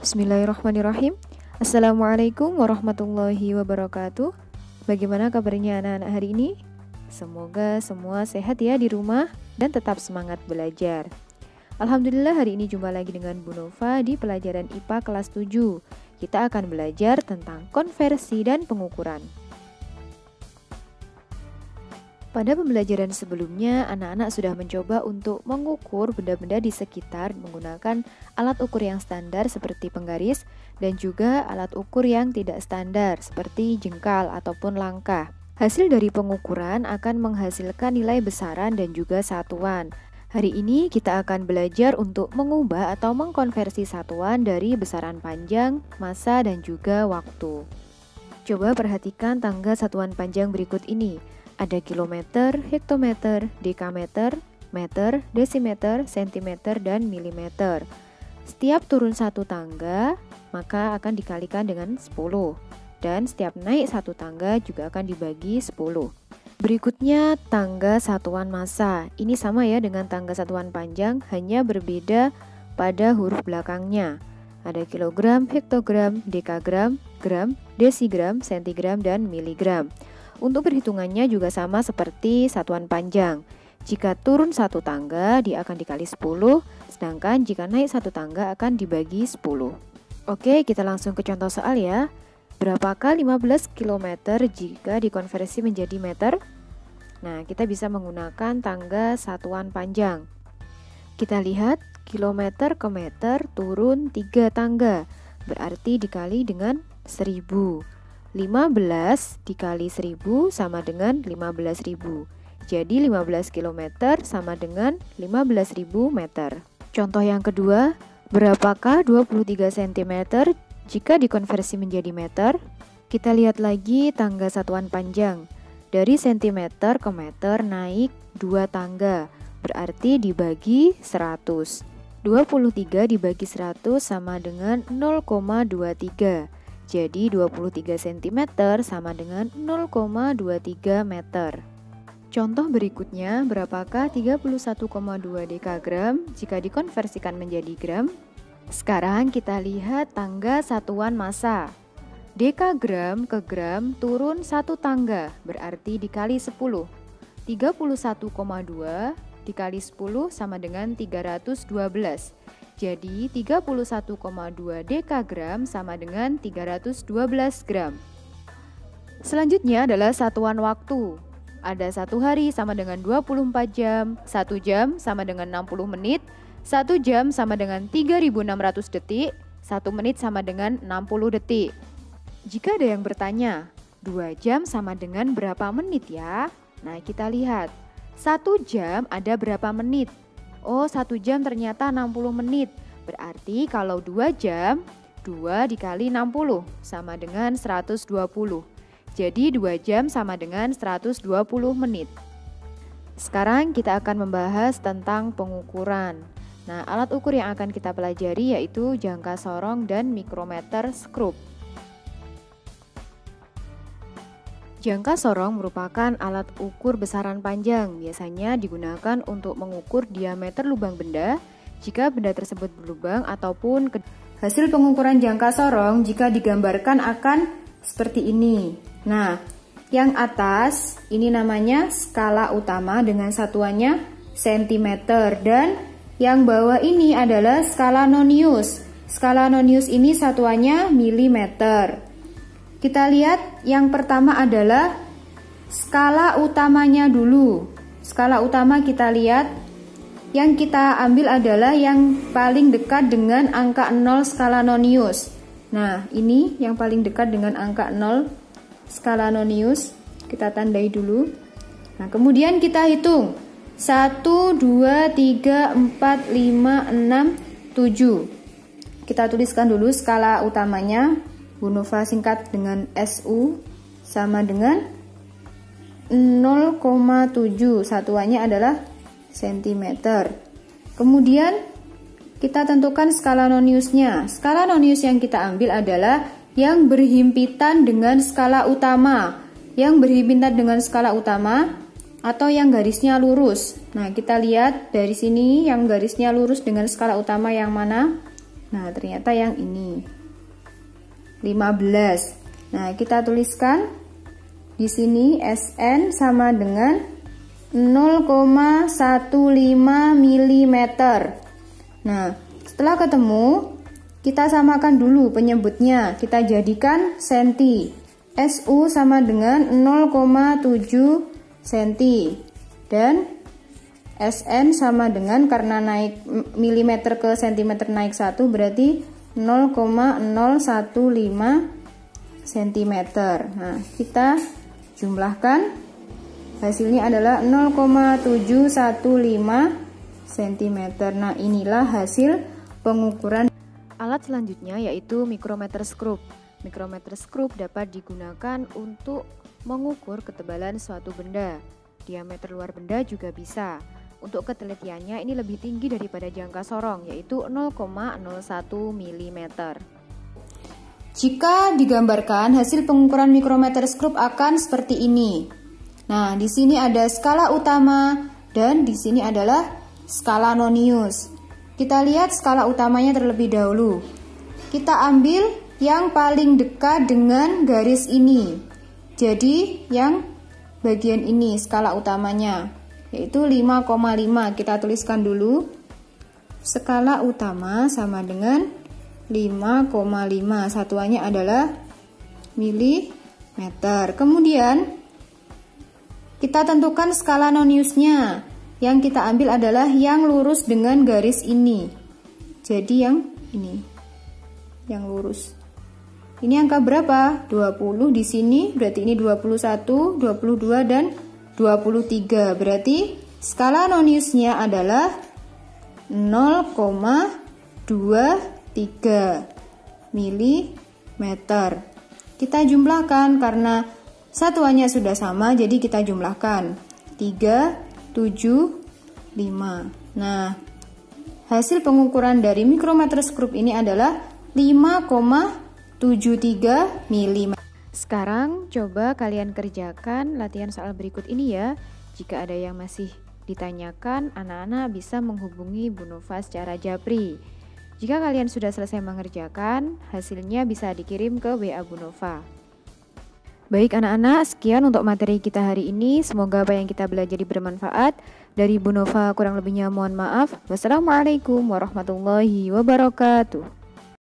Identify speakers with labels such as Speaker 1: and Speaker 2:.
Speaker 1: Bismillahirrahmanirrahim. Assalamualaikum warahmatullahi wabarakatuh. Bagaimana kabarnya anak-anak hari ini? Semoga semua sehat ya di rumah dan tetap semangat belajar. Alhamdulillah hari ini jumpa lagi dengan Bu Nova di pelajaran IPA kelas 7. Kita akan belajar tentang konversi dan pengukuran. Pada pembelajaran sebelumnya, anak-anak sudah mencoba untuk mengukur benda-benda di sekitar menggunakan alat ukur yang standar seperti penggaris dan juga alat ukur yang tidak standar seperti jengkal ataupun langkah. Hasil dari pengukuran akan menghasilkan nilai besaran dan juga satuan. Hari ini kita akan belajar untuk mengubah atau mengkonversi satuan dari besaran panjang, massa, dan juga waktu. Coba perhatikan tangga satuan panjang berikut ini. Ada kilometer, hektometer, dekameter, meter, desimeter, sentimeter, dan milimeter. Setiap turun satu tangga, maka akan dikalikan dengan 10. Dan setiap naik satu tangga juga akan dibagi 10. Berikutnya tangga satuan massa. Ini sama ya dengan tangga satuan panjang, hanya berbeda pada huruf belakangnya. Ada kilogram, hektogram, dekagram, gram, desigram, sentigram, dan miligram. Untuk perhitungannya juga sama seperti satuan panjang. Jika turun satu tangga, dia akan dikali 10, sedangkan jika naik satu tangga akan dibagi 10. Oke, kita langsung ke contoh soal ya. Berapakah 15 km jika dikonversi menjadi meter? Nah, kita bisa menggunakan tangga satuan panjang. Kita lihat, kilometer ke meter turun 3 tangga, berarti dikali dengan 1000. 15 dikali 1000 sama dengan 15.000. Jadi 15 km sama dengan 15.000 meter. Contoh yang kedua, berapakah 23 cm jika dikonversi menjadi meter? Kita lihat lagi tangga satuan panjang. Dari cm ke meter naik 2 tangga, berarti dibagi 100. 23 dibagi 100 sama dengan 0,23. Jadi 23 cm sama dengan 0,23 meter. Contoh berikutnya, berapakah 31,2 dekagram jika dikonversikan menjadi gram? Sekarang kita lihat tangga satuan massa. Dekagram ke gram turun 1 tangga, berarti dikali 10. 31,2 dikali 10 sama dengan 312. Jadi 31,2 dekagram sama dengan 312 gram. Selanjutnya adalah satuan waktu. Ada 1 hari sama dengan 24 jam, 1 jam sama dengan 60 menit, 1 jam sama dengan 3600 detik, 1 menit sama dengan 60 detik. Jika ada yang bertanya, 2 jam sama dengan berapa menit ya? Nah, kita lihat. 1 jam ada berapa menit? Oh, 1 jam ternyata 60 menit. Berarti kalau 2 jam, 2 dikali 60 sama dengan 120. Jadi 2 jam sama dengan 120 menit. Sekarang kita akan membahas tentang pengukuran. Nah, alat ukur yang akan kita pelajari yaitu jangka sorong dan mikrometer skrup. Jangka sorong merupakan alat ukur besaran panjang, biasanya digunakan untuk mengukur diameter lubang benda jika benda tersebut berlubang ataupun hasil pengukuran jangka sorong jika digambarkan akan seperti ini. Nah, yang atas ini namanya skala utama dengan satuannya cm dan yang bawah ini adalah skala nonius. Skala nonius ini satuannya milimeter. Kita lihat yang pertama adalah skala utamanya dulu. Skala utama kita lihat, yang kita ambil adalah yang paling dekat dengan angka 0 skala nonius. Nah, ini yang paling dekat dengan angka 0 skala nonius. Kita tandai dulu. Nah, kemudian kita hitung 1, 2, 3, 4, 5, 6, 7. Kita tuliskan dulu skala utamanya. Bu Nova singkat dengan SU sama dengan 0,7, satuannya adalah cm. Kemudian kita tentukan skala noniusnya. Skala nonius yang kita ambil adalah yang berhimpitan dengan skala utama. Yang berhimpitan dengan skala utama atau yang garisnya lurus. Nah, kita lihat dari sini yang garisnya lurus dengan skala utama yang mana?
Speaker 2: Nah, ternyata yang ini 15. Nah, kita tuliskan di sini Sn sama dengan 0,15 mm. Nah, setelah ketemu, kita samakan dulu penyebutnya. Kita jadikan senti. Su sama dengan 0,7 cm. Dan Sn sama dengan, karena naik milimeter ke sentimeter naik 1, berarti 0,015 cm. Nah, kita jumlahkan, hasilnya adalah 0,715 cm. Nah, inilah hasil pengukuran.
Speaker 1: Alat selanjutnya yaitu mikrometer skrup. Mikrometer skrup dapat digunakan untuk mengukur ketebalan suatu benda. Diameter luar benda juga bisa. Untuk ketelitiannya ini lebih tinggi daripada jangka sorong, yaitu 0,01 mm.
Speaker 2: Jika digambarkan, hasil pengukuran mikrometer skrup akan seperti ini. Nah, di sini ada skala utama dan di sini adalah skala nonius. Kita lihat skala utamanya terlebih dahulu. Kita ambil yang paling dekat dengan garis ini. Jadi, yang bagian ini skala utamanya, yaitu 5,5. Kita tuliskan dulu. Skala utama sama dengan 5,5. Satuannya adalah milimeter. Kemudian kita tentukan skala noniusnya. Yang kita ambil adalah yang lurus dengan garis ini. Jadi yang ini, yang lurus. Ini angka berapa? 20 di sini, berarti ini 21, 22 dan 23. Berarti skala noniusnya adalah 0,23 mm. Kita jumlahkan karena satuannya sudah sama, jadi kita jumlahkan 3, 7, 5. Nah, hasil pengukuran dari mikrometer skrup ini adalah 5,73 mm.
Speaker 1: Sekarang coba kalian kerjakan latihan soal berikut ini ya. Jika ada yang masih ditanyakan, anak-anak bisa menghubungi Bu Nova secara japri. Jika kalian sudah selesai mengerjakan, hasilnya bisa dikirim ke WA Bu Nova. Baik anak-anak, sekian untuk materi kita hari ini. Semoga apa yang kita belajar bermanfaat. Dari Bu Nova kurang lebihnya mohon maaf. Wassalamualaikum warahmatullahi wabarakatuh.